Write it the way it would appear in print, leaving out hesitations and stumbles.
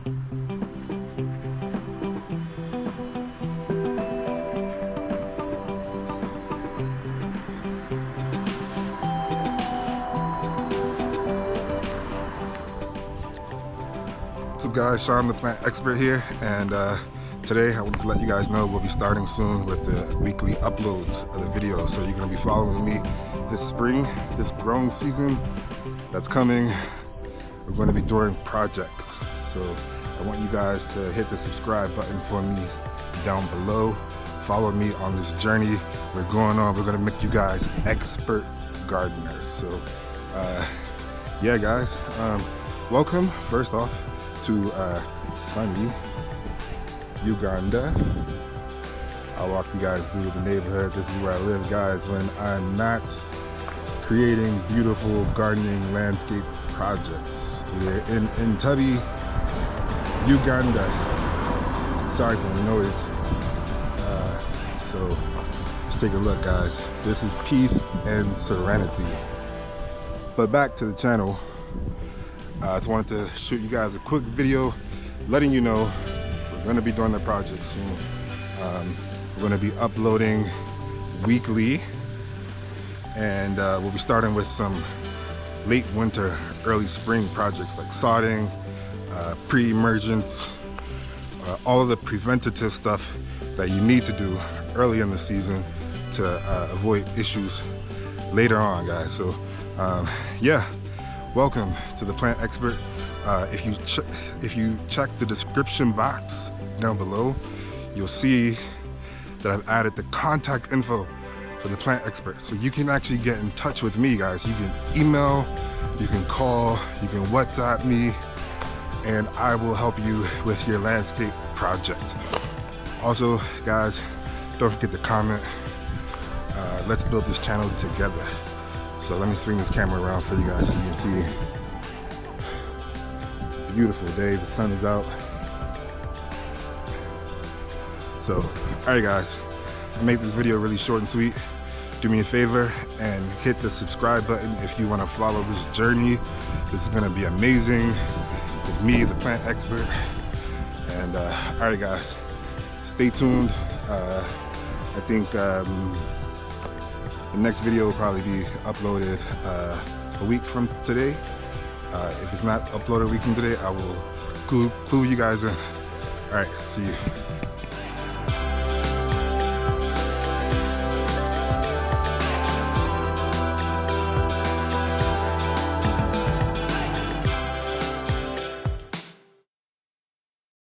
What's up guys, Sean the plant expert here, and today I want to let you guys know we'll be starting soon with the weekly uploads of the videos. So you're going to be following me this spring, this growing season that's coming. We're going to be doing projects, so I want you guys to hit the subscribe button for me down below. Follow me on this journey we're going on. We're going to make you guys expert gardeners. So yeah guys, welcome first off to sunny Uganda. I'll walk you guys through the neighborhood. This is where I live, guys, when I'm not creating beautiful gardening landscape projects. We're in Entebbe, Uganda. Sorry for the noise. So let's take a look, guys. This is peace and serenity. But back to the channel. I just wanted to shoot you guys a quick video letting you know we're going to be doing the project soon. We're going to be uploading weekly, and we'll be starting with some late winter, early spring projects like sodding, pre-emergence, all of the preventative stuff that you need to do early in the season to avoid issues later on, guys. So yeah, welcome to the plant expert. If you check the description box down below, you'll see that I've added the contact info for the plant expert, so you can actually get in touch with me, guys. You can email, you can call, you can WhatsApp me, and I will help you with your landscape project. Also, guys, don't forget to comment. Let's build this channel together. So let me swing this camera around for you guys so you can see. It's a beautiful day, the sun is out. So, alright guys, I made this video really short and sweet. Do me a favor and hit the subscribe button if you want to follow this journey. This is going to be amazing with me, the plant expert. And alright guys, stay tuned. I think the next video will probably be uploaded a week from today. If it's not uploaded a week from today, I will clue you guys in. Alright, see you.